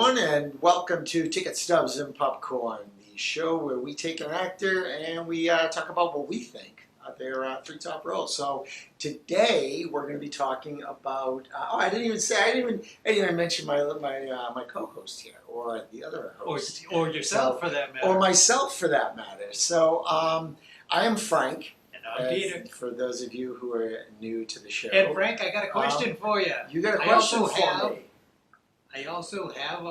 everyone, and welcome to Ticket Stubs and Popcorn, the show where we take an actor and we talk about what we think of their three top roles. So today we're going to be talking about. I didn't even mention my co-host here, or the other host, or yourself for that matter, or myself for that matter. So I am Frank. I'm Peter. For those of you who are new to the show. And Frank, I got a question for you. You got a question for me. I also have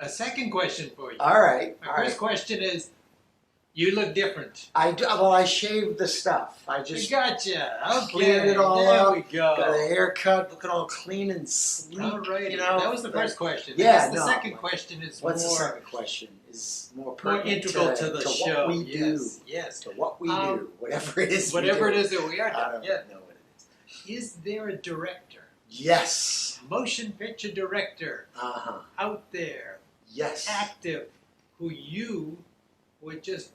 a second question for you. All right. My first question is, you look different. I shaved the stuff. I just gotcha. Okay. Cleared it all there up. we go. Got a haircut, looking all clean and sleek. All right. You know, that was the first question. Yeah. The second question is What's more. the second question? Is more Integral to the show. What we do. Yes. To what we do. Whatever it is. Whatever it is that we are I doing. don't know what it is. Is there a director? Yes. Motion picture director out there, yes, active, who you would just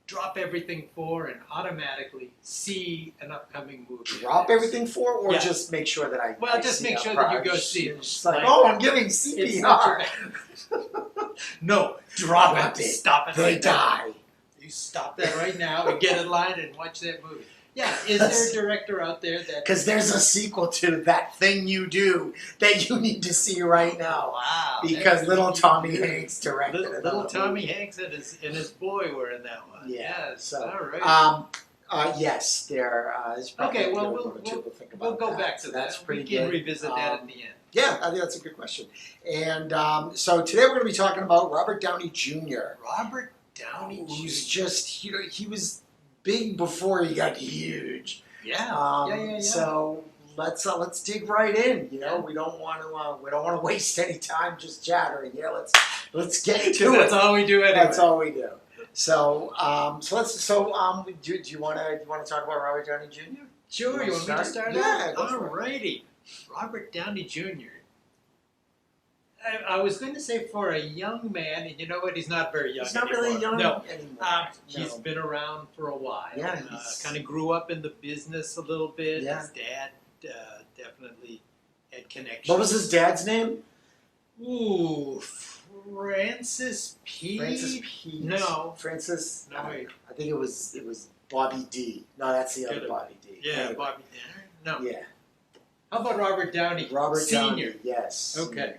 drop everything for and automatically see an upcoming movie. Drop everything for, or yeah. just make sure that I. Well, just make sure that you go see it. It's like, oh, I'm giving CPR. No, drop it. Stop it. They right die. Now. You stop that right now and get in line and watch that movie. Yeah, is there a director out there that... Because there's a sequel to That Thing You Do that you need to see right now. Wow. Because little Tommy Hanks directed it. Little Tommy Hanks and his boy were in that one. Yeah. Yes, So, all right. yes, there is probably okay, well, we'll go back to that. That's pretty we can good. revisit that in the end. Yeah, I think that's a good question. And so today we're going to be talking about Robert Downey Jr. Robert Downey Jr. Who's just, he was big before he got huge. Yeah. Yeah. So let's dig right in. You know, we don't want to waste any time just chattering. Yeah, let's get to it. That's all we do anyway. That's all we do. So do you want to talk about Robert Downey Jr.? Sure. You want me to start? Yeah. All righty. Robert Downey Jr. I was going to say for a young man, and you know what? He's not very young. He's not anymore. really young anymore. He's been around for a while. Yeah, kind of grew up in the business a little bit. Yeah. His dad definitely had connections. What was his dad's name? Ooh, Francis P. Francis P. No. Francis. No, wait. I think it was Bobby D. No, that's the other Bobby D. Yeah, anyway. Bobby D. No. Yeah. How about Robert Downey Senior. Downey, yes. Okay.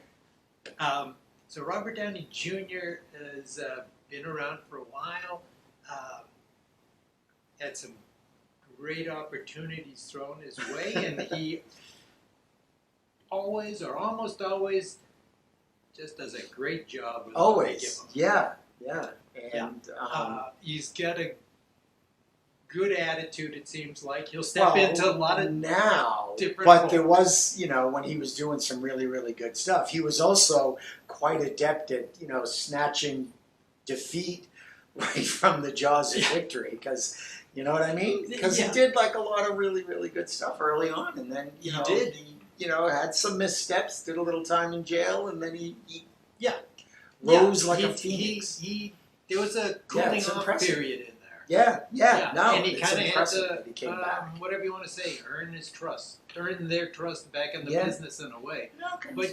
So Robert Downey Jr. has been around for a while. Had some great opportunities thrown his way, and he always, or almost always, just does a great job with what they give him. Yeah. And he's got a good attitude, it seems like. He'll step into a lot of different but roles. there was, when he was doing some really, really good stuff, he was also quite adept at, snatching defeat right from the jaws of victory, because, you know what I mean? Because he did like a lot of really, really good stuff early on, and then, he had some missteps, did a little time in jail, and then he rose like a phoenix. There was a cooling off period in there. Yeah, no, and he kind of had to, he came back. whatever you want to say, earn their trust back in the business in a way. Okay. But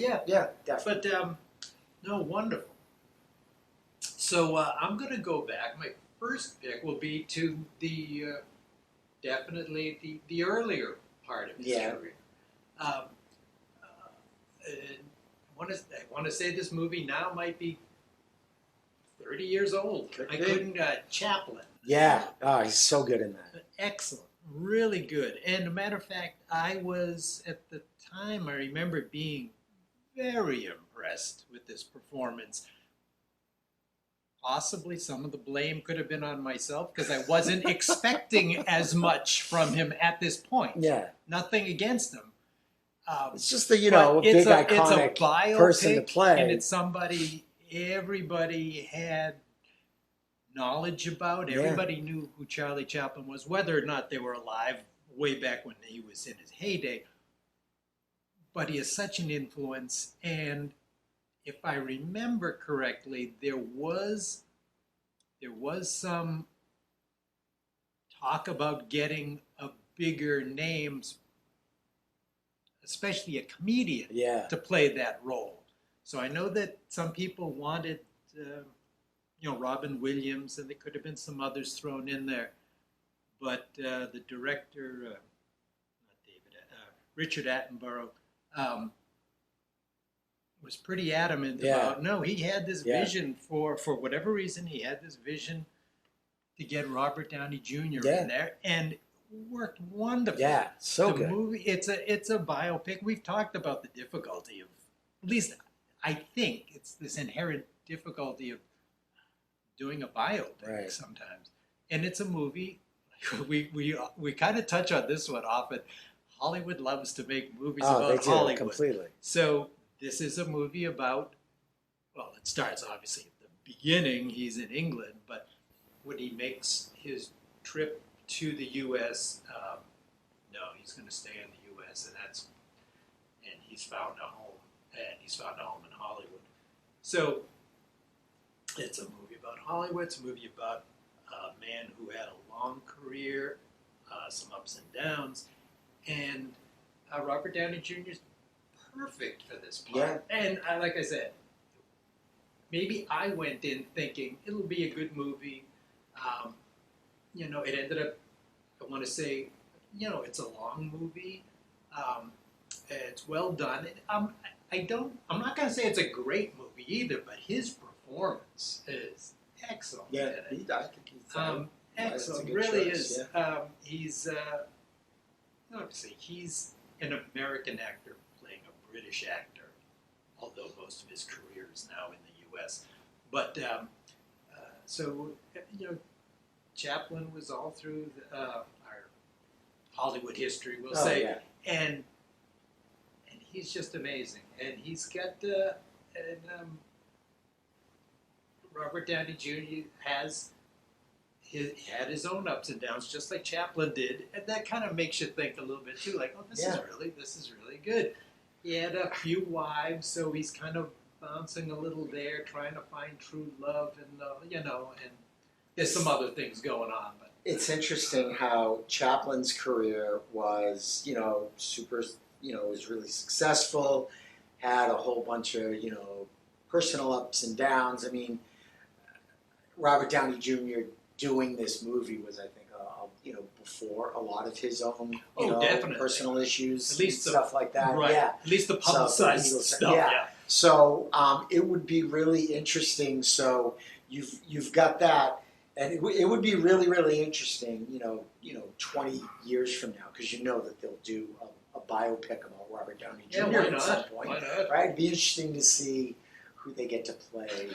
definitely. But no, wonderful. So I'm going to go back. My first pick will be to the definitely the earlier part of his career. I want to say this movie now might be 30 years old. Chaplin. Yeah, he's so good in that. Excellent, really good. And a matter of fact, I was, at the time, I remember being very impressed with this performance. Possibly some of the blame could have been on myself, because I wasn't expecting as much from him at this point. Yeah. Nothing against him. It's just a big iconic person to play. And it's somebody everybody had knowledge about. Everybody knew who Charlie Chaplin was, whether or not they were alive way back when he was in his heyday. But he is such an influence, and if I remember correctly, there was some talk about getting a bigger names, especially a comedian, to play that role. So I know that some people wanted, Robin Williams, and there could have been some others thrown in there. But the director, not David, Richard Attenborough, was pretty adamant about, no, he had this vision for whatever reason, he had this vision to get Robert Downey Jr. in there, and worked wonderfully. Yeah, so the good. Movie, it's a biopic. We've talked about the difficulty of, at least I think it's this inherent difficulty of doing a biopic sometimes. And it's a movie, we kind of touch on this one often. Hollywood loves to make movies about Hollywood. Completely. So this is a movie about, well, it starts obviously at the beginning, he's in England, but when he makes his trip to the U.S., no, he's going to stay in the U.S., and he's found a home, in Hollywood. So it's a movie about Hollywood. It's a movie about a man who had a long career, some ups and downs, and Robert Downey Jr. is perfect for this part. Yeah. And like I said, maybe I went in thinking it'll be a good movie. It ended up, I want to say, it's a long movie. It's well done. I'm not going to say it's a great movie either, but his performance is excellent. Yeah, I think he's excellent. Really is. Yeah. He's obviously he's an American actor playing a British actor, although most of his career is now in the U.S. But Chaplin was all through our Hollywood history, we'll say, and he's just amazing. And he's got Robert Downey Jr. had his own ups and downs, just like Chaplin did, and that kind of makes you think a little bit too, like, oh, this is really good. He had a few wives, so he's kind of bouncing a little there, trying to find true love, and and there's some other things going on. But it's interesting how Chaplin's career was, super, was really successful, had a whole bunch of, personal ups and downs. I mean, Robert Downey Jr. doing this movie was, I think, before a lot of his own, definitely. personal issues, at least stuff like that. Right. Yeah, at least the publicized stuff. Yeah. So it would be really interesting. So you've got that. And it would be really, really interesting, 20 years from now, because that they'll do a biopic about Robert Downey Jr. At some point. Why not? Right? It'd be interesting to see who they get to play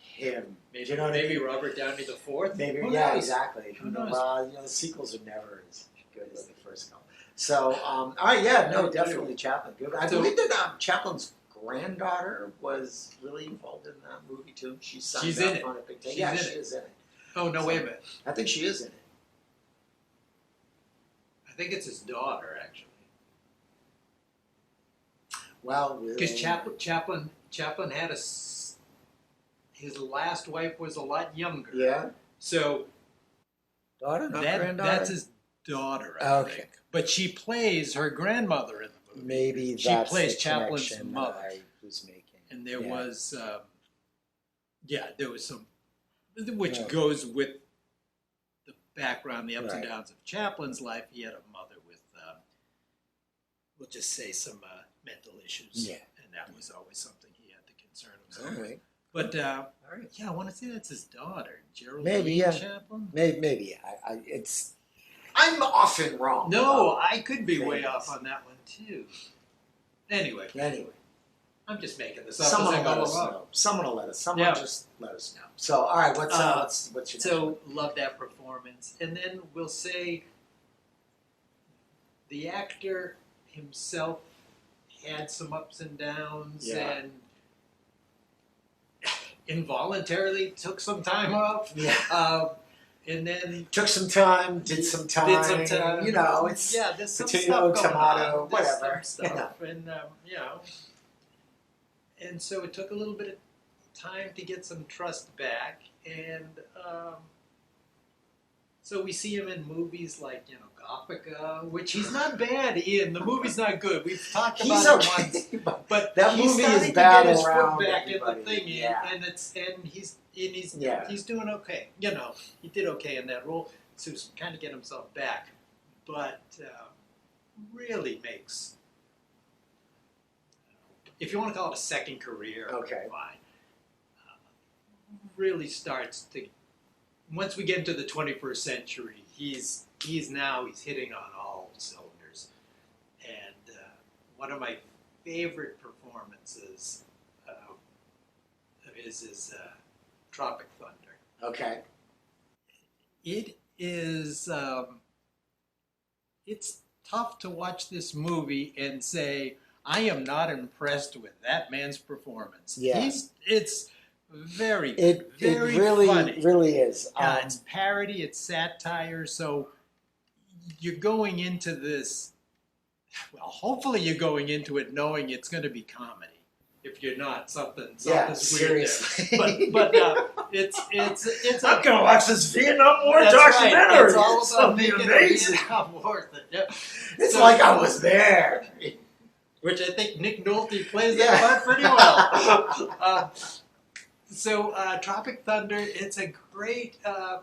him. Maybe, you know what I mean? Robert Downey the Fourth. Maybe, Who yeah, knows? exactly. Who knows? The sequels are never as good as the first couple. So, all right, yeah, no, definitely Chaplin. Good. I believe that Chaplin's granddaughter was really involved in that movie too. She's in it. On a big thing. She's Yeah, in she it. is in it. Oh, no, wait a minute. I think she is in it. I think it's his daughter, actually. Well, because Chaplin had his last wife was a lot younger. Yeah. So daughter, not granddaughter. That's his daughter, I think. But she plays her grandmother in the movie. Maybe she that's plays the Chaplin's mother. I was making. And there was, there was some, which goes with the background, the ups and downs of Chaplin's life. He had a mother with, we'll just say, some mental issues. Yeah. And that was always something he had to concern himself with. But, I want to say that's his daughter, Geraldine Chaplin. Maybe. I'm often wrong. No, I could be way off on that one, too. Anyway. I'm just making this up. Someone will let us know. Someone just let us know. So, all right, what's your next one? Love that performance. And then we'll say the actor himself had some ups and downs and involuntarily took some time off. Yeah. And then took some time, did some time. It's there's some potato, stuff going tomato, on. whatever. There's some stuff. And and so it took a little bit of time to get some trust back, and So we see him in movies like, Gothica, which he's not bad in. The movie's not good. We've talked about He's it okay, once, but that he's movie starting is to bad get his foot around back in the everybody. thing, Yeah. and he's Yeah. he's doing okay. He did okay in that role to kind of get himself back, but really makes, if you want to call it a second career, Okay. fine. Really starts to, once we get into the 21st century, he's hitting on all cylinders, and one of my favorite performances of his is Tropic Thunder. Okay. It is it's tough to watch this movie and say I am not impressed with that man's performance. Yeah. It's very It really funny. really is. It's parody, it's satire, so you're going into this, well, hopefully you're going into it knowing it's going to be comedy. If you're not, something's weird there. Seriously. But it's I'm gonna watch this Vietnam War that's documentary. Right. It's all It's about gonna be making amazing. the Vietnam War thing. It's like I was there. Which I think Nick Nolte plays Yeah. that part pretty well. So Tropic Thunder, it's a great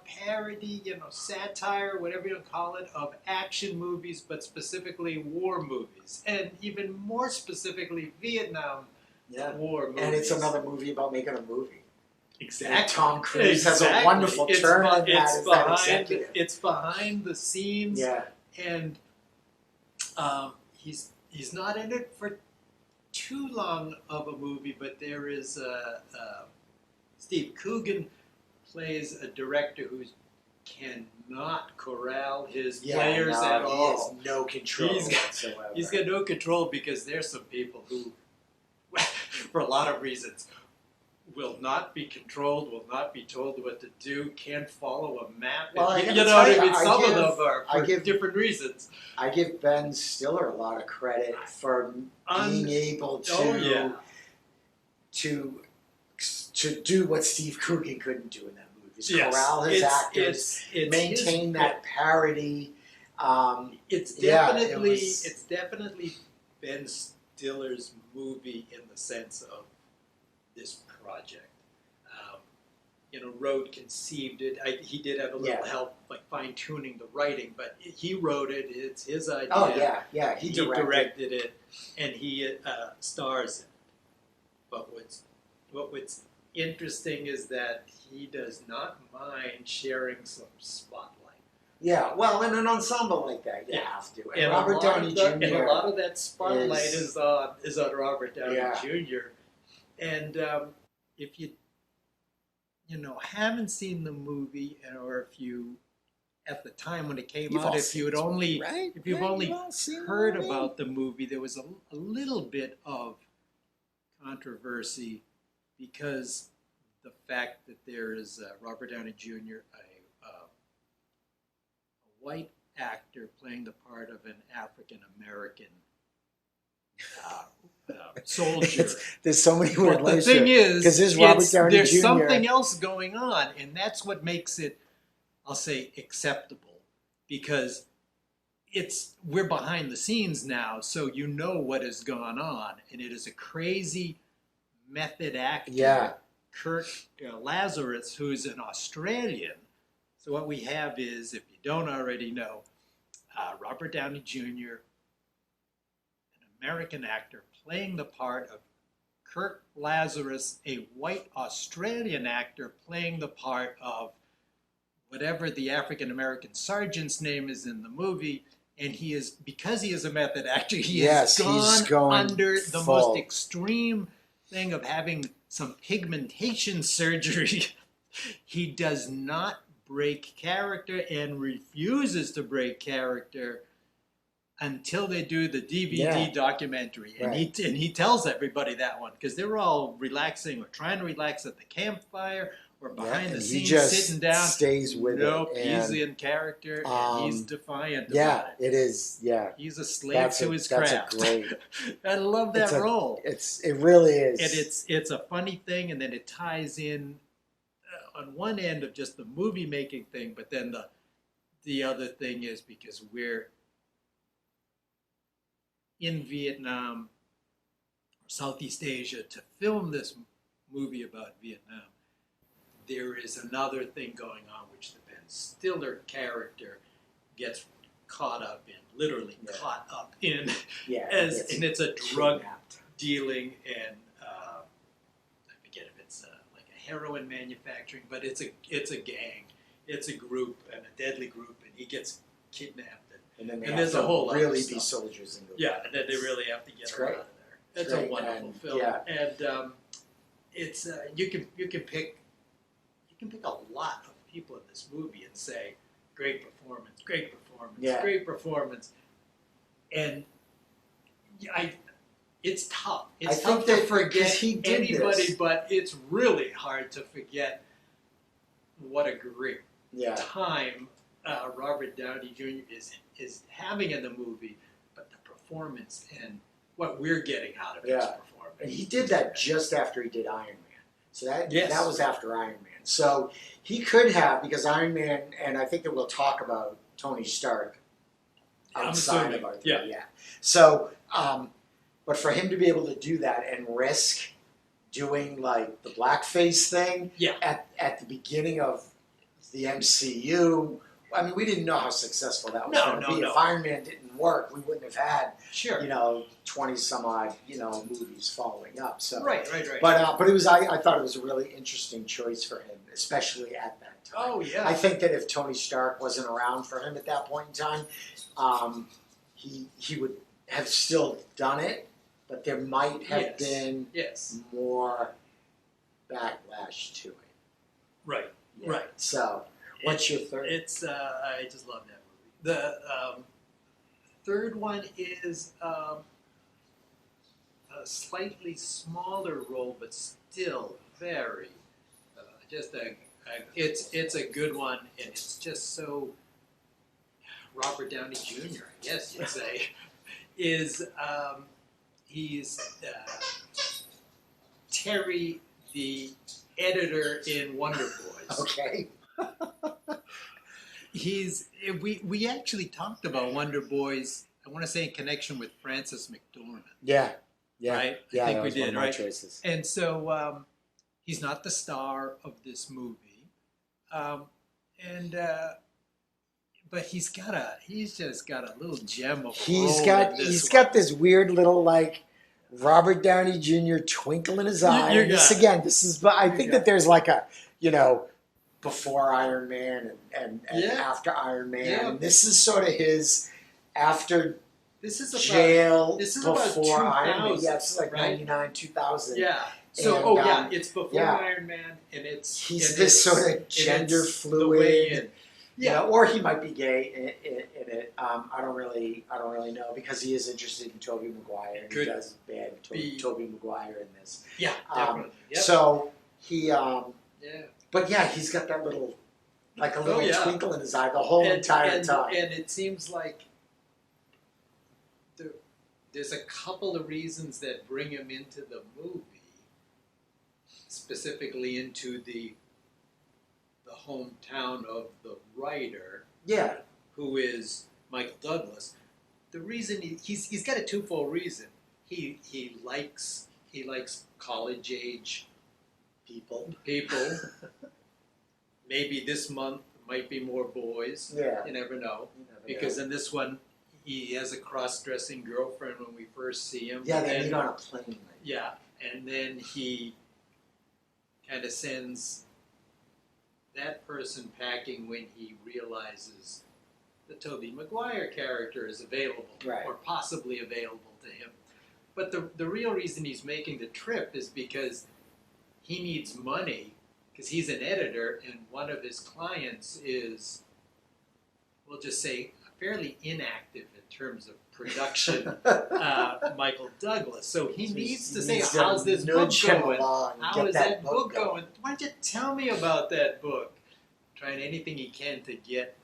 parody, satire, whatever you call it, of action movies, but specifically war movies, and even more specifically Vietnam War movies. And it's another movie about making a movie. Exactly. And Tom Cruise has a wonderful turn in that as that executive. It's behind the scenes, Yeah. and he's not in it for too long of a movie, but there is Steve Coogan plays a director who cannot corral his players at all. He has no control whatsoever. He's got no control because there's some people who, for a lot of reasons, will not be controlled, will not be told what to do, can't follow a map. Well, You know what I mean? Some of them are I for give- different reasons. I give Ben Stiller a lot of credit for being able to to do what Steve Coogan couldn't do in that movie. Is corral his actors, it's maintain that parody. It's Yeah, definitely it was- Ben Stiller's movie in the sense of this project. Road conceived it. He did have a little help, like fine tuning the writing, but he wrote it. It's his idea. Oh yeah. He directed it, and he stars in it. But what's interesting is that he does not mind sharing some spotlight. Yeah, well, in an ensemble like that, you have to. And Robert Downey Jr. And a lot of that spotlight is on Robert Downey Jr. And if you haven't seen the movie, or if you, at the time when it came out, if you've only heard about the movie, there was a little bit of controversy because the fact that there is Robert Downey Jr., a white actor playing the part of an African American soldier. There's so many weird But the layers thing here. is, 'Cause there's Robert Downey there's Jr. something else going on, and that's what makes it, I'll say, acceptable, because we're behind the scenes now, so you know what has gone on, and it is a crazy method actor, Kirk Lazarus, who's an Australian. So what we have is, if you don't already know, Robert Downey Jr., an American actor, playing the part of Kirk Lazarus, a white Australian actor playing the part of whatever the African-American sergeant's name is in the movie, and because he is a method actor, he's gone under the most extreme thing of having some pigmentation surgery. He does not break character and refuses to break character until they do the DVD documentary, and he tells everybody that one, because they're all relaxing or trying to relax at the campfire or behind the scenes, sitting down. Stays with nope, it. he's in character, and he's defiant about it. It is. Yeah, he's a slave to his craft. That's a great. I love that role. It really is. And it's a funny thing, and then it ties in on one end of just the movie making thing, but then the other thing is because we're in Vietnam, or Southeast Asia, to film this movie about Vietnam, there is another thing going on which the Ben Stiller character gets caught up in, literally caught up in, and it's a drug dealing and I forget if it's like a heroin manufacturing, but it's a gang, it's a group and a deadly group, and he gets kidnapped. And then they and have there's a whole lot really of be stuff. soldiers and go. Yeah, and then they really have to get him out of there. It's a wonderful film, and it's you can pick a lot of people in this movie and say great performance, great performance, and it's tough. It's tough to forget anybody, but it's really hard to forget what a great time Robert Downey Jr. is having in the movie, but the performance and what we're getting out of his performance. And he did that just after he did Iron Man. So that was after Iron Man. So he could have, because Iron Man, and I think that we'll talk about Tony Stark outside of our So, but for him to be able to do that and risk doing like the blackface thing at the beginning of the MCU. I mean, we didn't know how successful that was going to be. If Iron Man didn't work, we wouldn't have had 20 some odd movies following up. So right. But it was I thought it was a really interesting choice for him, especially at that time. Oh yeah. I think that if Tony Stark wasn't around for him at that point in time, he would have still done it, but there might have been more backlash to it. Right. Yeah. Right. So. What's your third? It's I just love that movie. The third one is a slightly smaller role, but still very it's a good one, and it's just so Robert Downey Jr. I guess you'd say is he's Terry, the editor in Wonder Boys. Okay. We actually talked about Wonder Boys, I want to say in connection with Frances McDormand. Yeah. Right? Yeah, I think that we was did, one of my right? choices. And so he's not the star of this movie. But he's just got a little gem of a role He's got this weird little like Robert Downey Jr. twinkle in his eye. I think that there's like a before Iron Man and after Iron Man. Yeah. And this is sort of his after jail before about Iron Man. 2000, Yeah, it's like right? 99, 2000. Yeah. So And, it's before Iron Man, and he's this sort of gender fluid. Or he might be gay in it. I don't really know, because he is interested in Tobey Maguire, and he does bad Tobey Maguire in this. Yeah, definitely. So he but he's got that little twinkle in his eye the whole entire time. And it seems like there's a couple of reasons that bring him into the movie, specifically into the hometown of the writer, who is Michael Douglas. The reason he's got a twofold reason. He likes college age people. Maybe this month might be more boys. Yeah. You never know. Because in this one, he has a cross-dressing girlfriend when we first see him. Yeah, they meet on a plane. Yeah, and then he kind of sends that person packing when he realizes the Tobey Maguire character is available, or possibly available to him. But the real reason he's making the trip is because he needs money, because he's an editor, and one of his clients is, we'll just say, fairly inactive in terms of production, Michael Douglas. So he needs to say, how's this book going? How is that book going? Why don't you tell me about that book? Trying anything he can to get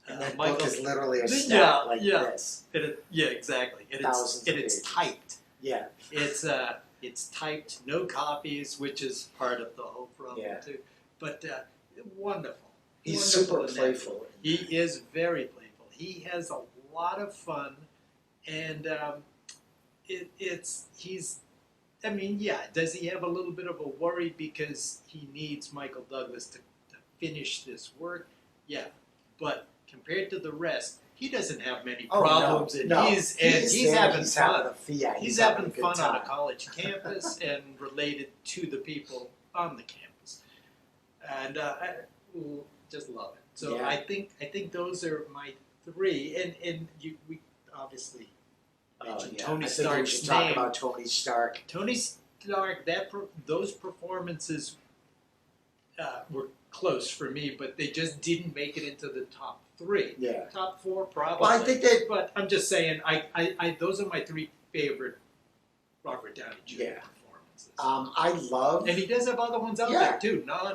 and that Michael, book is literally a stack this. Exactly. And it's typed. Yeah. It's typed, no copies, which is part of the whole problem too. But wonderful. He's wonderful super in that. playful. He is very playful. He has a lot of fun, and I mean, yeah, does he have a little bit of a worry because he needs Michael Douglas to finish this work? Yeah, but compared to the rest, he doesn't have many problems, and he's having fun. He's having fun on a college campus and related to the people on the campus, and I just love it. So Yeah. I think those are my three, and we obviously mentioned Tony Stark's talk name. about Tony Stark. Tony Stark, those performances were close for me, but they just didn't make it into the top three. Yeah. Top four, probably. Well, I think that. But I'm just saying, I those are my three favorite Robert Downey Jr. performances. I love. And he does have other ones out Yeah. there too. Not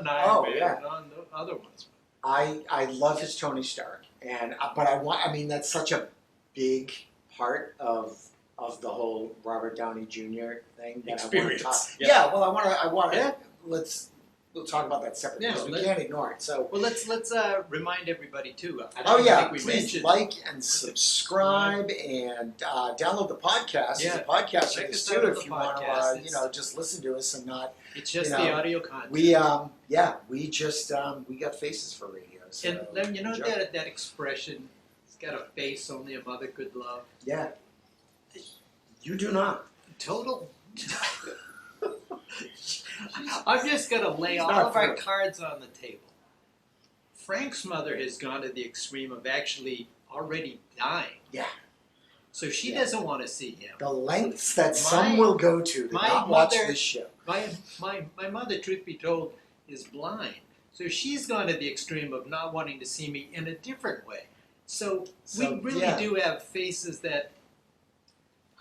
other ones. I love his Tony Stark, and but I mean that's such a big part of the whole Robert Downey Jr. thing that Experience. I want to talk. Yeah. Yeah. Well, I want to. Yeah. We'll talk about that separately Yeah, because we can't ignore it. So. Well, let's remind everybody too. I Oh don't yeah! think we Please mentioned. like and subscribe and download the podcast. Yeah. There's a podcast Check of this us out too on if the you want podcast. to, just listen to us and not. It's just you the know, audio content. We just we got faces for radio. So And then, you know enjoy. that expression, it's got a face only a mother could love. Yeah. You do not. Total. I'm just going to lay all not of our true. cards on the table. Frank's mother has gone to the extreme of actually already dying. Yeah. So she Yeah. doesn't want to see him. The lengths that My- some will go to my not watch mother- this show. My mother, truth be told, is blind. So she's gone to the extreme of not wanting to see me in a different way. So we really yeah. do have faces that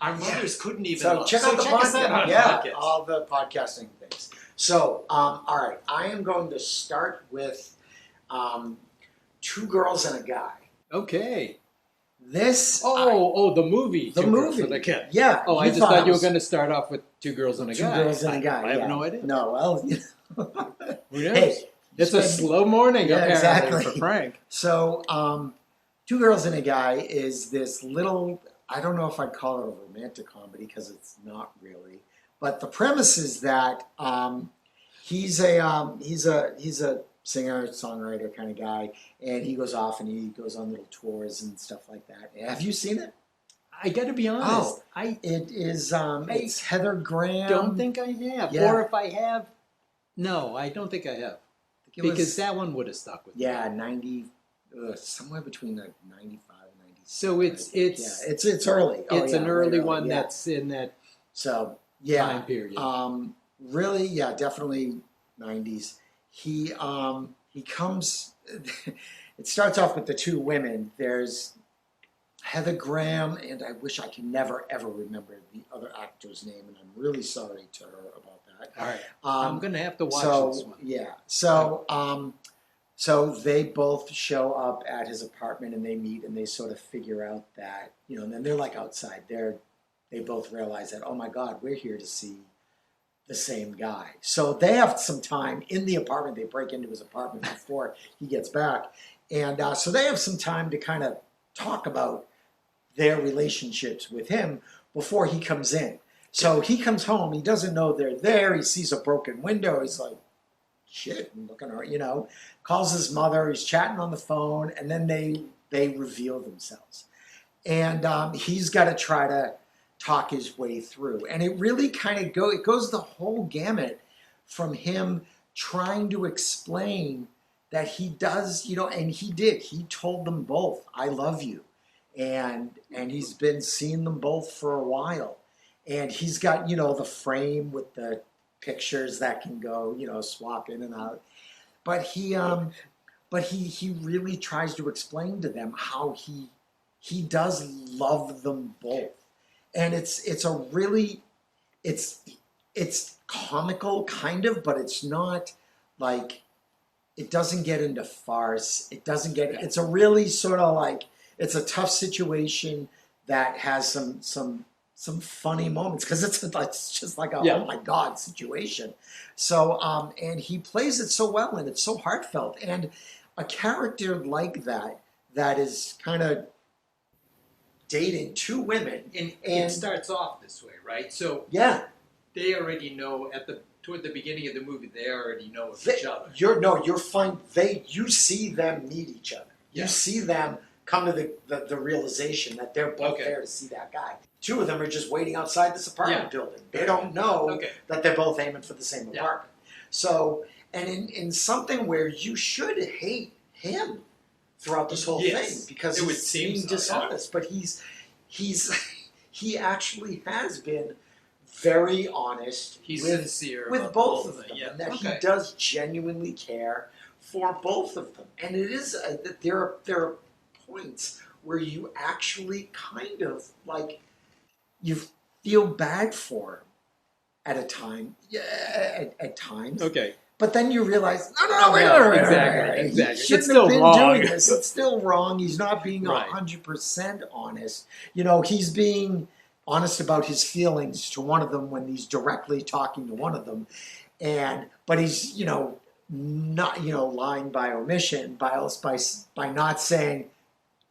our mothers couldn't even So love. check out the us out podcast. on Yeah, podcast. all the podcasting things. So, all right, I am going to start with Two Girls and a Guy. Okay. This the movie. the Two Girls movie. and a Guy. Yeah. Oh, I just thought you were going to start off with Two Girls and a Two Guy. Girls and a Guy. I have yeah. no idea. No, well, Who knows? hey, It's a slow morning Yeah, apparently exactly. for Frank. so Two Girls and a Guy is this little. I don't know if I'd call it a romantic comedy because it's not really. But the premise is that he's a singer songwriter kind of guy, and he goes off and he goes on little tours and stuff like that. Have you seen it? I got to be honest. I It is. It's Heather Graham. don't think I have. Yeah. Or if I have, no, I don't think I have. It Because was- that one would have stuck with me. yeah, 90, somewhere between like 95 and 96. So it's yeah, it's early. it's an early one yeah. that's in that So yeah, time period. really, yeah, definitely 90s. He comes. It starts off with the two women. There's Heather Graham, and I wish I can never ever remember the other actor's name, and I'm really sorry to her about that. All right. I'm going to have to watch so this one. yeah, so they both show up at his apartment and they meet and they sort of figure out that and then they're like outside. They both realize that, oh my God, we're here to see the same guy. So they have some time in the apartment. They break into his apartment before he gets back, and so they have some time to kind of talk about their relationships with him before he comes in. So he comes home. He doesn't know they're there. He sees a broken window. He's like, shit, I'm looking around, calls his mother. He's chatting on the phone, and then they reveal themselves. And he's got to try to talk his way through. And it really kind of goes the whole gamut from him trying to explain that he does, and he did. He told them both, I love you. And he's been seeing them both for a while. And he's got, the frame with the pictures that can go, swap in and out. But he really tries to explain to them how he does love them both. And it's comical kind of, but it's not like, it doesn't get into farce. It's a really sort of like, it's a tough situation that has some funny moments because it's just like a oh my God situation. So and he plays it so well and it's so heartfelt. And a character like that is kind of dating two women. And And- it starts off this way, right? So Yeah, they already know toward the beginning of the movie. They already know of they, each other. you're fine. You see them meet each other. You Yeah. see them come to the realization that they're both Okay. there to see that guy. Two of them are just waiting outside this apartment building. They don't know Okay. that they're both aiming for the same Yeah. apartment. So, and in something where you should hate him throughout this whole Yes. thing because It would he's seem being so, dishonest, but he actually has been very honest He's with sincere with about both the of whole them, thing. Yeah. and that Okay. he does genuinely care for both of them. And it is that there are points where you actually kind of like you feel bad for him at a time, at times. Okay. But then you realize, no, wait, Exactly. He Exactly. shouldn't It's still have been wrong. doing this. It's still wrong. He's not being Right. 100% honest. You know, he's being honest about his feelings to one of them when he's directly talking to one of them, but he's not lying by omission by not saying.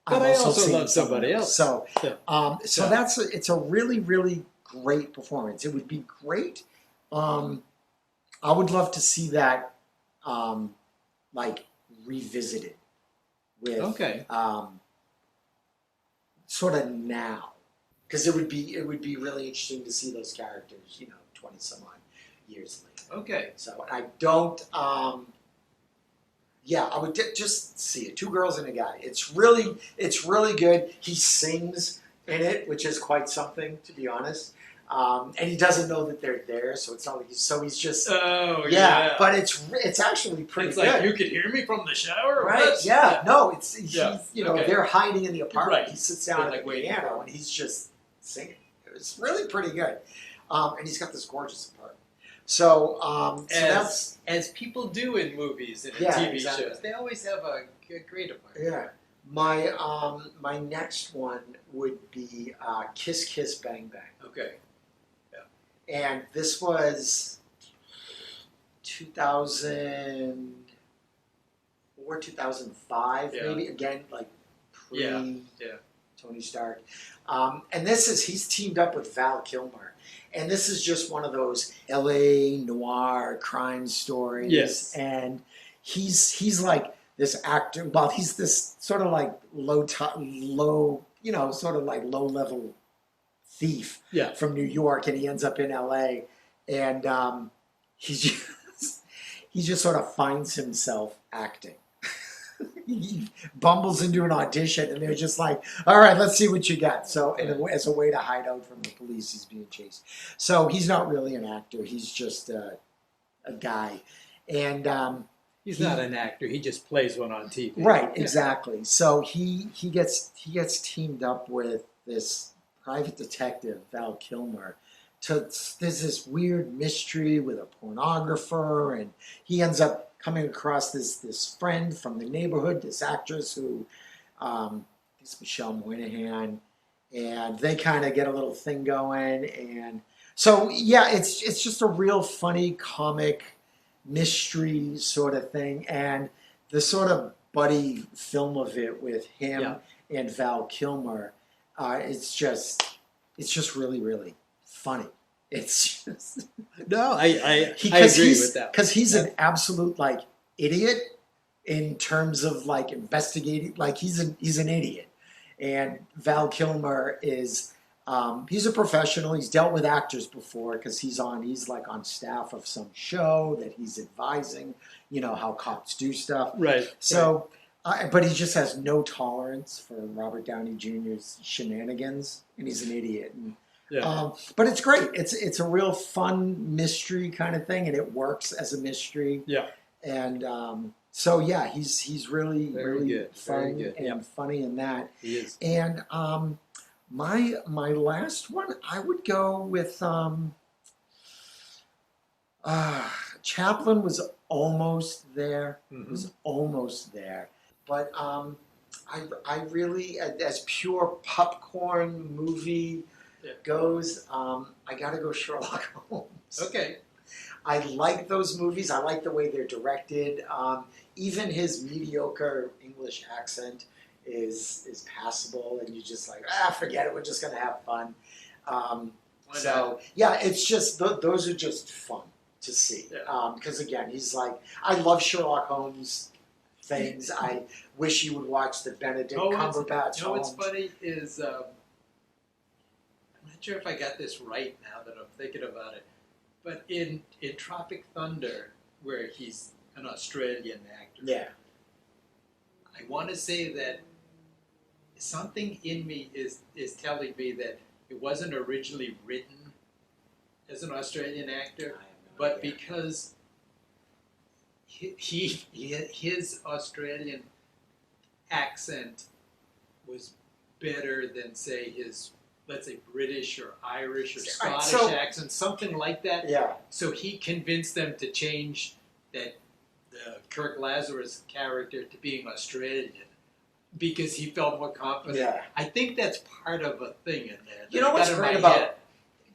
But I'm I also seeing love somebody someone else. So, Yeah. so it's a really, really great performance. It would be great. I would love to see that, like revisited with, Okay. sort of now, because it would be really interesting to see those characters, 20 some odd years later. Okay. So I don't. Yeah, I would just see it. Two girls and a guy. It's really good. He sings in it, which is quite something, to be honest. And he doesn't know that they're there, so it's not like he's just. Oh Yeah, but it's actually pretty it's good. like you could hear me from the shower, Right? What? Yeah. No, it's Yeah. Okay. they're hiding in the apartment. Right. He sits down They're, at like, the waiting for piano him. and he's just singing. It's really pretty good. And he's got this gorgeous apartment. So that's As people do in movies and in Yeah, TV exactly. shows, they always have a great apartment. yeah. My next one would be Kiss Kiss Bang Bang. Okay. And this was 2004, 2005, Yeah. maybe. Again, like pre Yeah. Tony Stark. And he's teamed up with Val Kilmer. And this is just one of those LA noir crime stories. Yes. And he's like this actor, well, he's this sort of like low, sort of like low level thief Yeah. from New York, and he ends up in LA, and he just sort of finds himself acting. He bumbles into an audition, and they're just like, "All right, let's see what you got." So, as a way to hide out from the police, he's being chased. So he's not really an actor; he's just a guy, and He's not an actor. He just plays one on TV. right, Yeah. exactly. So he gets teamed up with this private detective, Val Kilmer. There's this weird mystery with a pornographer, and he ends up coming across this friend from the neighborhood, this actress who is Michelle Moynihan, and they kind of get a little thing going. And so, yeah, it's just a real funny comic mystery sort of thing, and the sort of buddy film of it with him and Val Kilmer. It's just really, really funny. It's just No, I agree with that. because he's an absolute like idiot in terms of like investigating. Like he's an idiot, and Val Kilmer is he's a professional. He's dealt with actors before because he's like on staff of some show that he's advising. You know how cops do stuff. Right. So. But he just has no tolerance for Robert Downey Jr.'s shenanigans, and he's an idiot. And, Yeah. but it's great. It's a real fun mystery kind of thing, and it works as a mystery. Yeah. And so yeah, he's really Very really good. fun Very good. and funny in that. He is. And my last one, I would go with Chaplin was almost there. Mhm. Was almost there. But I really, as pure popcorn movie goes, I gotta go Sherlock Holmes. Okay. I like those movies. I like the way they're directed. Even his mediocre English accent is passable, and you're just like, forget it. We're just gonna have fun. So yeah, it's just those are just fun to see. Because again, he's like, I love Sherlock Holmes things. I wish you would watch the Benedict Cumberbatch. You know what's funny is I'm not sure if I got this right now that I'm thinking about it, but in Tropic Thunder, where he's an Australian actor, Yeah. I want to say that something in me is telling me that it wasn't originally written as an Australian actor, but because his Australian accent was better than, say, his, let's say, British or Irish or Scottish accent, something like that. Yeah. So he convinced them to change that the Kirk Lazarus character to being Australian because he felt more confident. Yeah. I think that's part of a thing in there. You know what's great about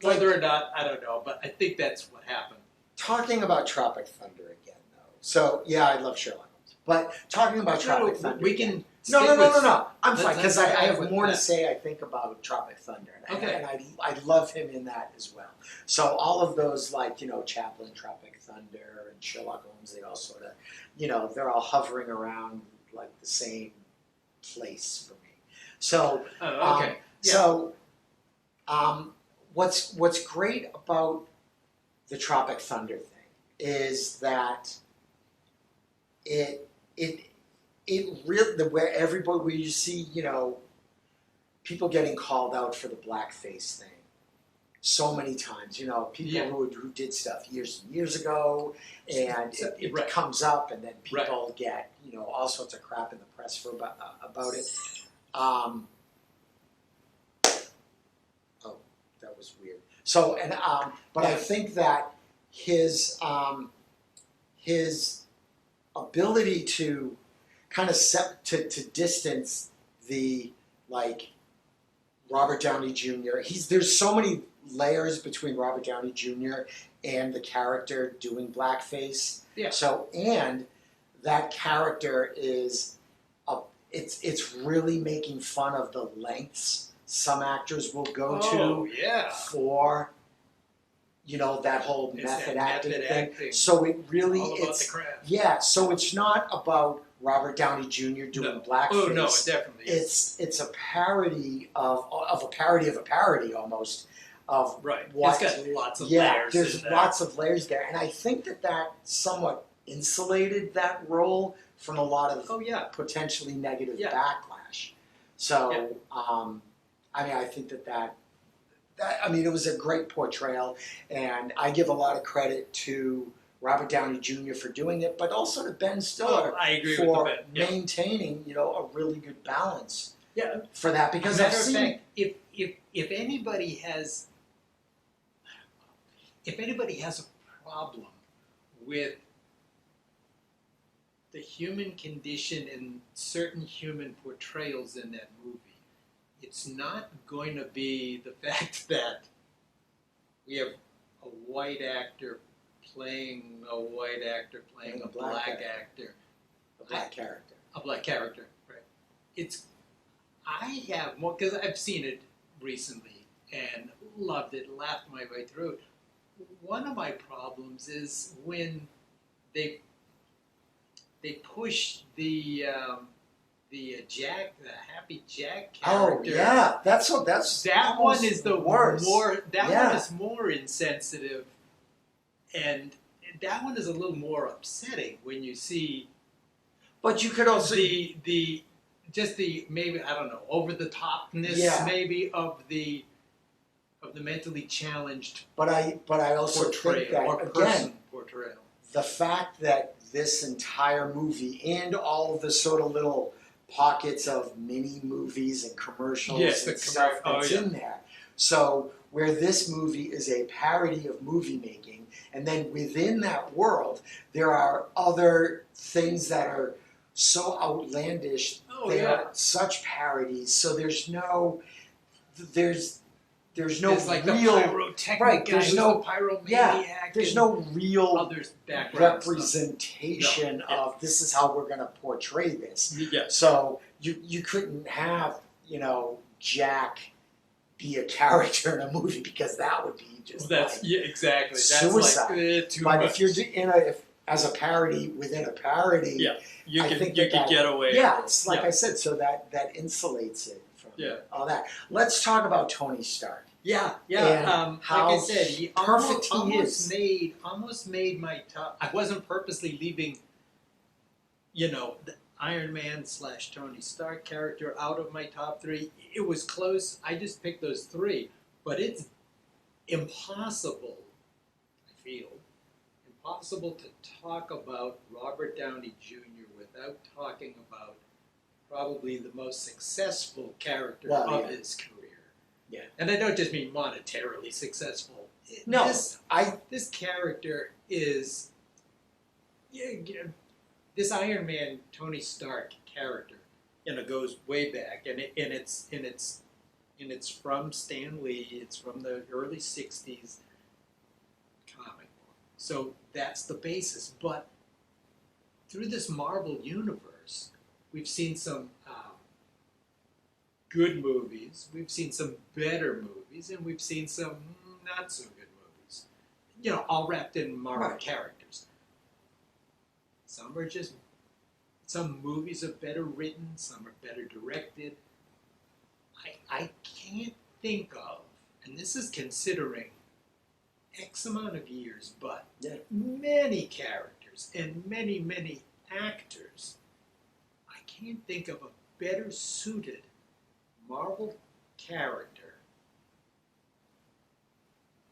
whether or not, I don't know, but I think that's what happened. Talking about Tropic Thunder again, though. So yeah, I love Sherlock Holmes, but talking about Tropic Thunder, we can. No. I'm fine because I have more to that. say. I think about Tropic Thunder, and, Okay. and I love him in that as well. So all of those, like Chaplin, Tropic Thunder, and Sherlock Holmes, they all sort of, they're all hovering around like the same place for me. So okay. So what's great about the Tropic Thunder thing is that it really, where you see, people getting called out for the blackface thing so many times, people who did stuff years and years ago, and it comes up, and then people get, all sorts of crap in the press for about it. Oh, that was weird. So, but I think that his ability to kind of to distance the, like, Robert Downey Jr. There's so many layers between Robert Downey Jr. and the character doing blackface. Yeah. So, and that character is it's really making fun of the lengths some actors will go to for that whole method acting thing. So it really so it's not about Robert Downey Jr. doing blackface. Oh no, it definitely is. It's a parody of a parody of a parody almost of It's got lots of layers. There's lots of layers there, and I think that somewhat insulated that role from a lot of potentially negative backlash. So I think that it was a great portrayal, and I give a lot of credit to Robert Downey Jr. for doing it, but also to Ben Stiller for maintaining, a really good balance for that. Because I've seen, if anybody has a problem with the human condition and certain human portrayals in that movie, it's not going to be the fact that we have a white actor playing a white actor playing a black actor. A black character. A black character, right. I have more, because I've seen it recently and loved it, laughed my way through it. One of my problems is when they push the Happy Jack character. Oh yeah, that one is the worst. One is more insensitive, and that one is a little more upsetting when you see. But you could also the maybe, I don't know, over the topness maybe of the mentally challenged. But I also think that again, portrayal. The fact that this entire movie and all of the sort of little pockets of mini movies and commercials and stuff that's in there. So where this movie is a parody of movie making, and then within that world there are other things that are so outlandish. They are such parodies. So there's there's no There's like real the pyrotechnic right, guy there's who's no- the pyromaniac. yeah, there's and no real others background stuff. representation No, yeah. of this is how we're going to portray this. Yes. So you couldn't have, you know, Jack be a character in a movie because that would be just That's like yeah, exactly. That's suicide. like too but much. if you're as a parody within a parody, yeah, you I can think you that can get away. yeah, it's like Yeah. I said, so that insulates it from Yeah. all that. Let's talk about Tony Stark. Yeah. And how like I said, he perfect he almost made my top. I wasn't purposely leaving, you know, the Iron Man / Tony Stark character out of my top 3. It was close. I just picked those 3, but it's impossible. I feel impossible to talk about Robert Downey Jr. without talking about probably the most successful character of his career. Yeah. And I don't just mean monetarily successful. No, This character is this Iron Man Tony Stark character, you know, goes way back, and it's from Stan Lee. It's from the early '60s comic book. So that's the basis. But through this Marvel universe, we've seen some good movies, we've seen some better movies, and we've seen some not so good movies. You know, all wrapped in Marvel characters. Some movies are better written, some are better directed. I can't think of, and this is considering X amount of years, but many characters and many, many actors, I can't think of a better suited Marvel character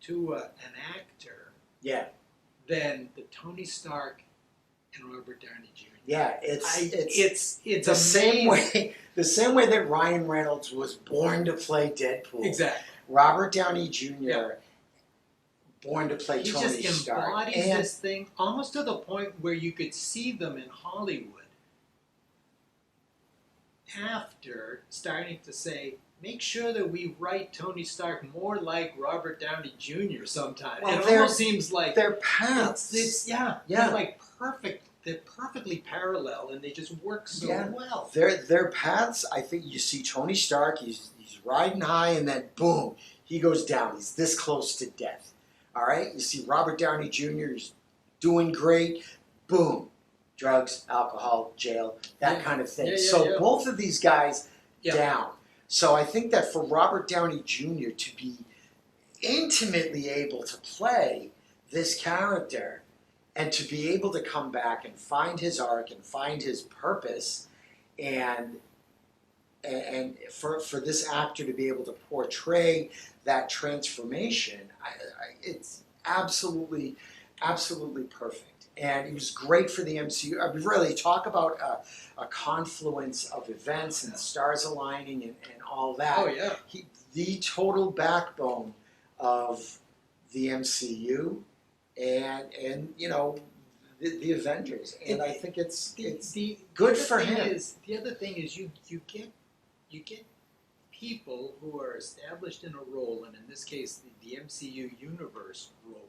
to an actor than the Tony Stark and Robert Downey Jr. Yeah, it's the same way that Ryan Reynolds was born to play Deadpool. Exactly. Robert Downey Jr. Born to play He Tony just Stark. embodies this thing almost to the point where you could see them in Hollywood after starting to say, make sure that we write Tony Stark more like Robert Downey Jr. sometimes. Well, it almost seems like their paths. They're like perfect. They're perfectly parallel, and they just work so well. Their paths. I think you see Tony Stark. He's riding high, and then boom, he goes down. He's this close to death. All right. You see Robert Downey Jr. He's doing great. Boom, drugs, alcohol, jail, that kind of thing. Both of these guys down. So I think that for Robert Downey Jr. to be intimately able to play this character and to be able to come back and find his arc and find his purpose and for this actor to be able to portray that transformation, it's absolutely perfect. And it was great for the MCU. I mean, really, talk about a confluence of events and stars aligning and all that. Oh, yeah. The total backbone of the MCU and you know, the Avengers. And I think it's good for him. The other thing is you get people who are established in a role, and in this case, the MCU universe role,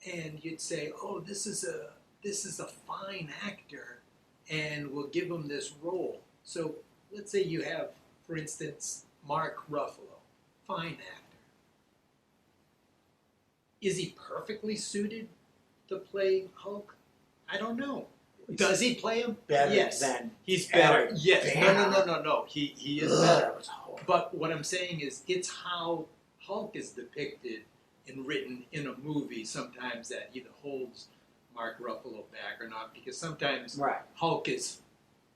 and you'd say, "Oh, this is a fine actor, and we'll give him this role." So let's say you have, for instance, Mark Ruffalo, fine actor. Is he perfectly suited to play Hulk? I don't know. Does he play him? Better yes. than he's better. Eric Yes. Bana. No. He is better. That was horrible. But what I'm saying is, it's how Hulk is depicted and written in a movie sometimes that either holds Mark Ruffalo back or not, because sometimes Hulk is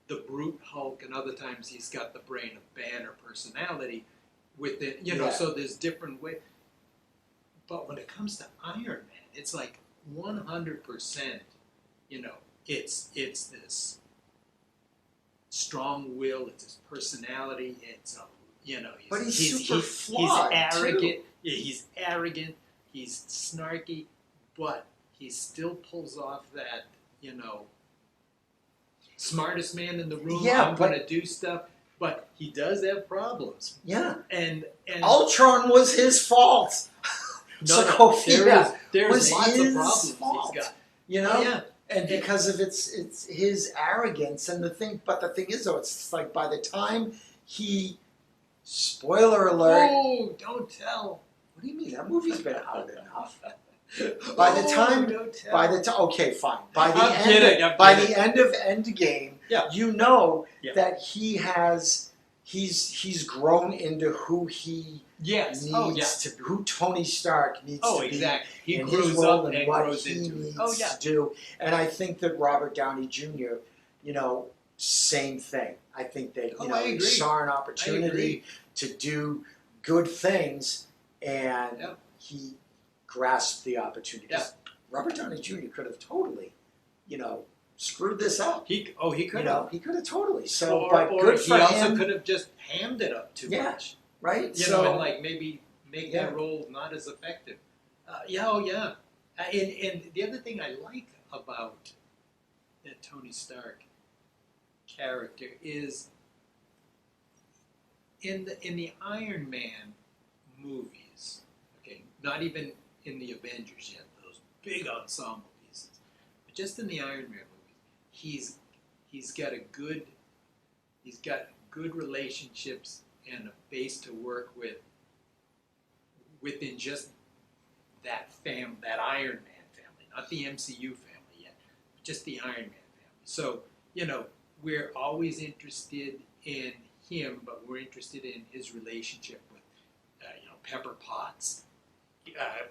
the brute Hulk, and other times he's got the brain of Banner personality with it. You know, so there's different ways. But when it comes to Iron Man, it's like 100%. You know, it's this strong will. It's his personality. It's but he's super flawed. He's arrogant. Too. Yeah, he's arrogant. He's snarky, but he still pulls off that, smartest man in the room. Yeah, I'm going to do stuff. But he does have problems. Yeah. And Ultron was his fault. Sokovia there's was lots his of problems fault. he's got. You know? Oh, yeah. And because of it's his arrogance and the thing is though, it's like by the time he, spoiler alert. Oh, don't tell. What do you mean? That movie's been out enough. By the time, okay, fine. By the I'm end, kidding. by the end of Endgame, Yeah. you know Yeah. that he's grown into who he needs to be, who Tony Stark needs to be. Exactly. He in grows his role up and and what grows he into it. needs to do. And I think that Robert Downey Jr., you know, same thing. I think that I he agree. saw an I opportunity agree. to do good things, and Yep. he grasped the opportunity. Yeah. Robert Downey Jr. could have totally, screwed this up. He could He could have totally. So, or but good he for also him, could have just hammed it up too Yeah. much. right? You so, know, and like maybe make Yeah. that role not as effective. And the other thing I like about that Tony Stark character is in the Iron Man movies. Okay, not even in the Avengers yet; those big ensemble pieces, but just in the Iron Man movies, he's got good relationships and a base to work with within just that Iron Man family, not the MCU family yet, but just the Iron Man family. So, we're always interested in him, but we're interested in his relationship with, Pepper Potts,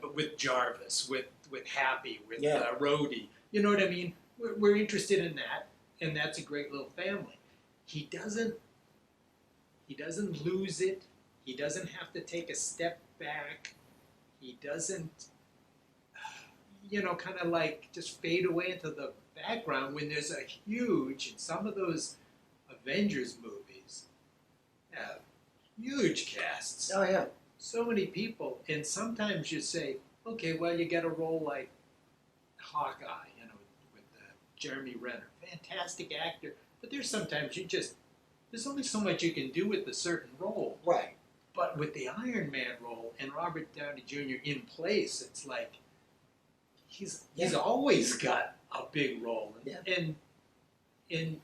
but with Jarvis, with Happy, with Rhodey. You know what I mean? We're interested in that, and that's a great little family. He doesn't lose it. He doesn't have to take a step back. He doesn't, kind of like just fade away into the background when there's a huge, and some of those Avengers movies have huge casts. Oh yeah. So many people, and sometimes you say, okay, well, you get a role like Hawkeye, with Jeremy Renner, fantastic actor, but there's sometimes there's only so much you can do with a certain role. Right. But with the Iron Man role and Robert Downey Jr. in place, it's like he's always got a big role, and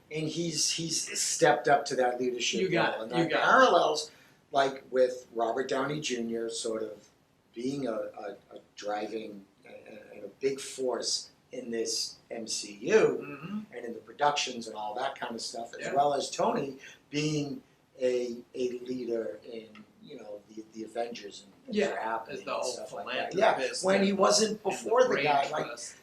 he's stepped up to that leadership role, and that got parallels like with Robert Downey Jr. sort of being a driving and a big force in this MCU mm-hmm. and in the productions and all that kind of stuff, as Yeah. well as Tony being a leader in the Avengers and things are happening as the and whole stuff like that. philanthropist. When he wasn't before the brain guy, like trust.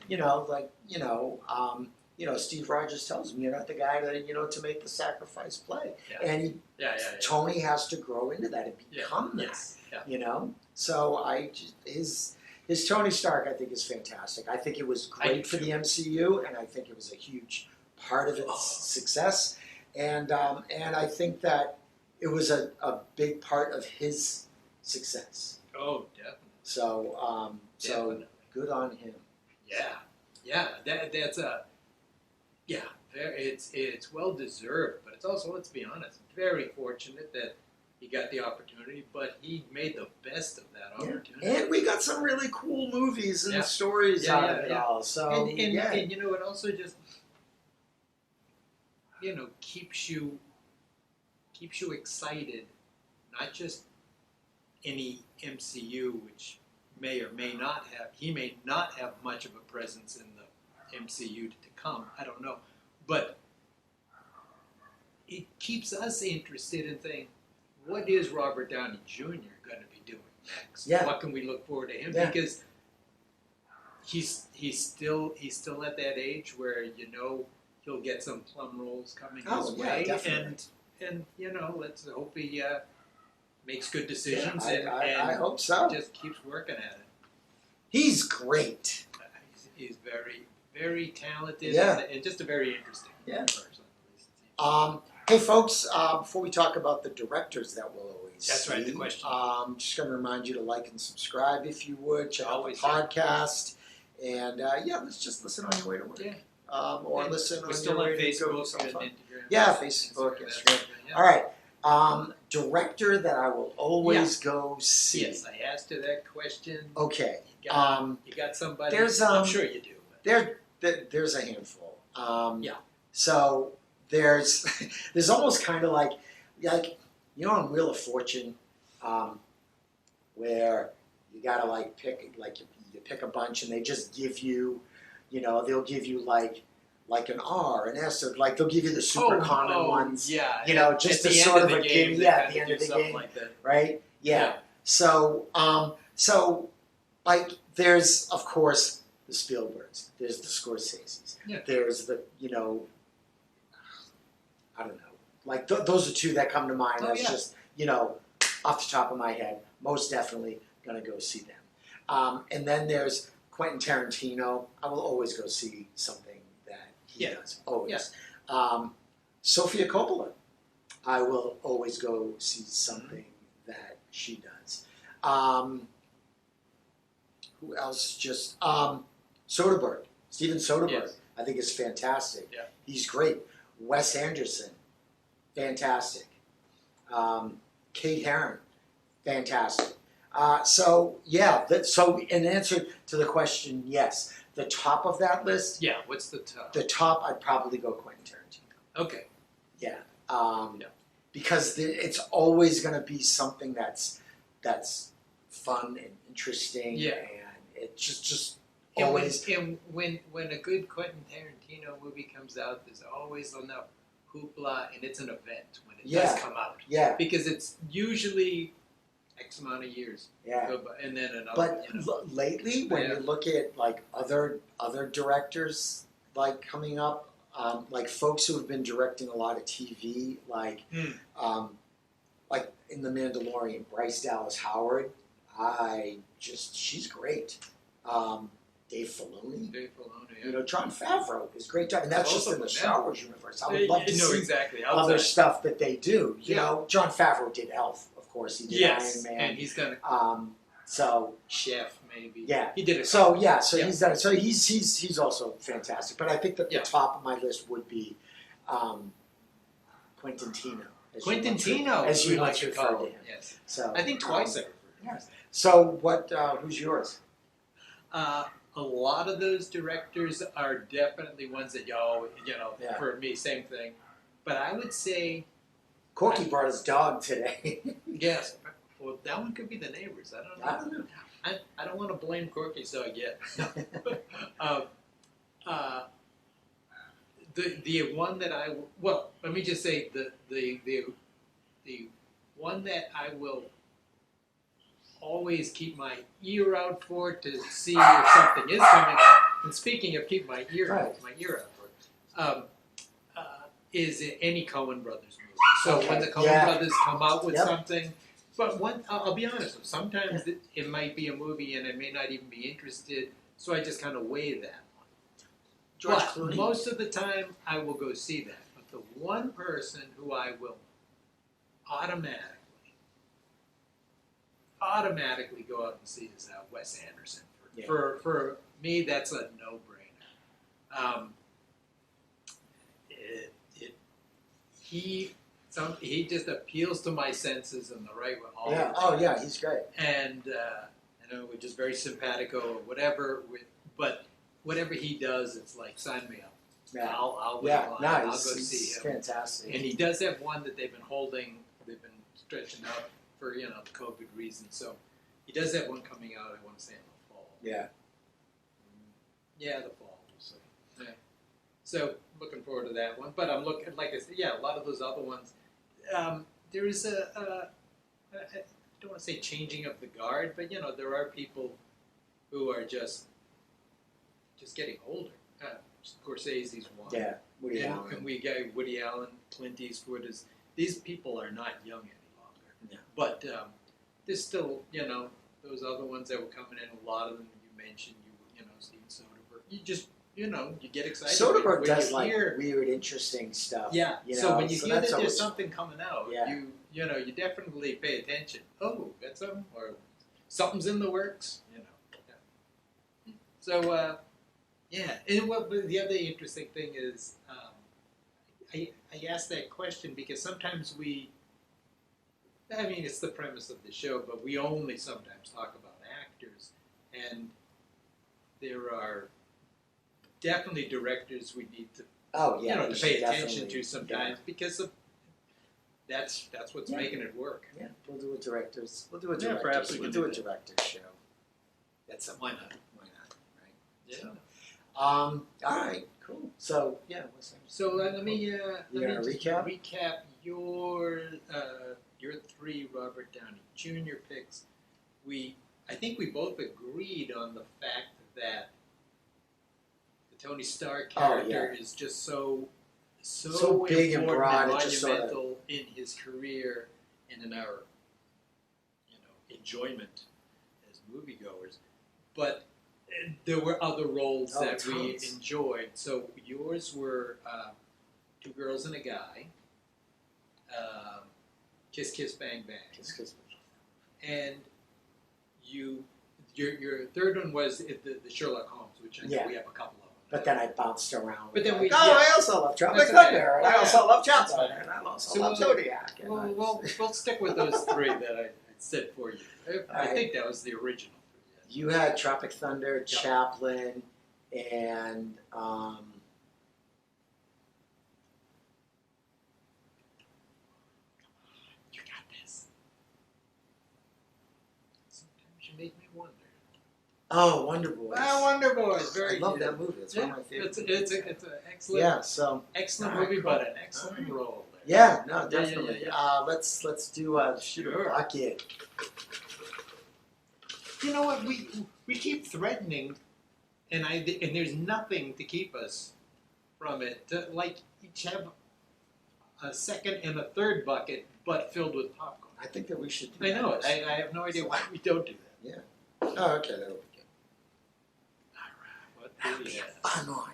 Steve Rogers tells him, you're not the guy to make the sacrifice play. Yeah. And Tony has to grow into that and become that. Yeah. So his Tony Stark, I think, is fantastic. I think it was great for the MCU, and I think it was a huge part of its success. And I think that it was a big part of his success. Oh, definitely. So Definitely. good on him. Yeah. That's it's well deserved, but it's also, let's be honest, very fortunate that he got the opportunity, but he made the best of that opportunity. And we got some really cool movies and stories out of it all. So and it also just keeps you excited, not just any MCU, which may or may not have, he may not have much of a presence in the MCU to come, I don't know, but it keeps us interested in saying, what is Robert Downey Jr. going to be doing next? Yeah. What can we look forward to him? Yeah. Because he's still at that age where he'll get some plum rolls coming his way, definitely. and let's hope he makes good decisions I hope so. Just keeps working at it. He's great. He's very, very talented and just a very interesting person. Hey folks, before we talk about the directors that we'll always That's see, right, the question. just going to remind you to like and subscribe if you would. Check out the Always. podcast. And let's just listen on your way to work. Yeah. Or listen We're on still your on way to go Facebook do something and fun. Instagram. Yeah, Facebook, Instagram. Yeah. All right. Director that I will always go see. Yes, I asked her that question. Okay. You got somebody? There's I'm sure you do. There's a handful. Yeah. So there's almost kind of like on Wheel of Fortune, where you gotta pick you pick a bunch and they just give you, they'll give you like an R, an S, or they'll give you the super common ones. Yeah. Just to sort of a game. Yeah, at the end of the game, like that. right? Yeah. So there's of course the Spielbergs, there's the Scorseses, there's the I don't know, those are two that come to mind. Just off the top of my head, most definitely gonna go see them. And then there's Quentin Tarantino. I will always go see something that he does. Always. Sofia Coppola. I will always go see something that she does. Who else? Just Soderbergh. Steven Soderbergh. Yes. I think is fantastic. Yeah. He's great. Wes Anderson. Fantastic. Kate Herron. Fantastic. So in answer to the question, yes. The top of that list. Yeah. What's the top? The top, I'd probably go Quentin Tarantino. Okay. Yeah. Because it's always going to be something that's fun and interesting. Yeah. And it just And always. when a good Quentin Tarantino movie comes out, there's always enough hoopla, and it's an event when it does come out. Yeah. Because it's usually X amount of years. Yeah. And then another. But lately, when you look at other directors coming up, folks who have been directing a lot of TV, like in The Mandalorian, Bryce Dallas Howard, she's great. Dave Filoni. Yeah. Jon Favreau is great. And that's just in the Star Wars universe. I would love to see exactly. other stuff that they do. You know, Jon Favreau did Elf, of course. He did Iron Man. And he's done Chef, maybe. Yeah. He did it. He's done it. So he's also fantastic. But I think that the top of my list would be Quentin Tino. As you like to refer to him. Yes. So I think twice I referred to him. So who's yours? A lot of those directors are definitely ones that for me, same thing. But I would say Corky brought his dog today. yes. Well, that one could be the neighbors. I don't know. I don't want to blame Corky's dog yet. The one that let me just say the one that I will always keep my ear out for to see if something is coming out. And speaking of keep my ear out for, is any Coen Brothers movie. So when the Coen Brothers come out with something, but I'll be honest, sometimes it might be a movie and I may not even be interested, so I just kind of weigh that one. George Clooney. Most of the time I will go see that. But the one person who I will automatically go out and see is Wes Anderson. For me, that's a no-brainer. He just appeals to my senses in the right way. He's great. And we're just very simpatico or whatever. But whatever he does, it's like sign me up. Yeah. I'll go see him. Fantastic. And he does have one that they've been holding. They've been stretching out for the COVID reasons. So he does have one coming out. I want to say in the fall. Yeah. Yeah, the fall. We'll see. Yeah. So looking forward to that one. But I'm looking, like I said, a lot of those other ones. There is I don't want to say changing of the guard, but there are people who are just getting older. Scorsese's one. Yeah, Woody Allen. And we got Woody Allen, Clint Eastwood. These people are not young any longer. Yeah. But there's still, those other ones that were coming in. A lot of them you mentioned. Steven Soderbergh. You just, you get excited. Soderbergh when does hear, weird, interesting stuff. Yeah. So when you hear that there's something coming out, Yeah. you definitely pay attention. Oh, got something, or something's in the works. Yeah. So. And the other interesting thing is, I asked that question because sometimes we I mean, it's the premise of the show, but we only sometimes talk about actors, and there are definitely directors we need to, Oh yeah, to we pay should attention definitely- to sometimes because of that's what's making it work. Yeah, we'll do a director's. We'll do a Yeah, director's. perhaps we we'll can do do a that. director's show. That's Why not? Why not? Right. Yeah. So, all right. Cool. So yeah. What's next? So let me You let gonna me just recap? recap your 3 Robert Downey Jr. picks. I think we both agreed on the fact that the Tony Stark character is just so big and important broad, and it just sorta- monumental in his career and in our enjoyment as moviegoers. But there were other roles that we tons. enjoyed. So yours were 2 Girls and a Guy, Kiss Kiss Bang Bang, Just 'cause- and your third one was the Sherlock Holmes, which I know Yeah. we have a couple of them. But then I bounced around. But then like, we- I also love Tropic That's Thunder, okay. and I also love That's Chaplin, fine. and I also So love we'll- Zodiac. And I- We'll stick with those 3 that I said for you. I Alright. think that was the original 3. You had Tropic Thunder, Yeah. Chaplin, and You got this. Sometimes you make me wonder. oh, Wonder Boys. Well, Wonder Boys, very I love good. that movie. It's one of my favorites. It's an excellent, Yeah. So excellent Alright, movie, cool. but an excellent Alright. role there. yeah, no, Yeah, definitely. yeah. Let's do shoot a Sure. bucket. You know what? We keep threatening, and there's nothing to keep us from it. Like each have a second and a third bucket, but filled with popcorn. I think that we should. Do I know it. that. I have no idea why we don't do that. Oh, okay, that'll be good. All right. What That'll do we be a have? fun one.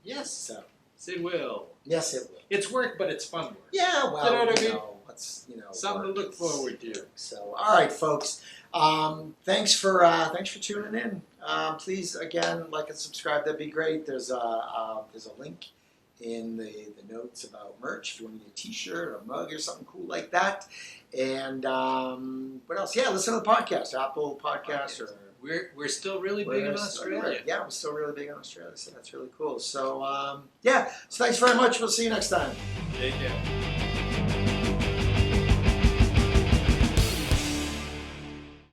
Yes, So it will. yes, it will. It's work, but it's fun work. Yeah, well, You know what I mean? let's Something to work look is- forward to. So, all right, folks. Thanks for tuning in. Please again like and subscribe. That'd be great. There's a link in the notes about merch if you want to get a T-shirt or a mug or something cool like that. And what else? Yeah, listen to the podcast, Apple Podcast or. We're still really big in Australia. Yeah, we're still really big in Australia, so that's really cool. So, yeah, so thanks very much. We'll see you next time. Take care.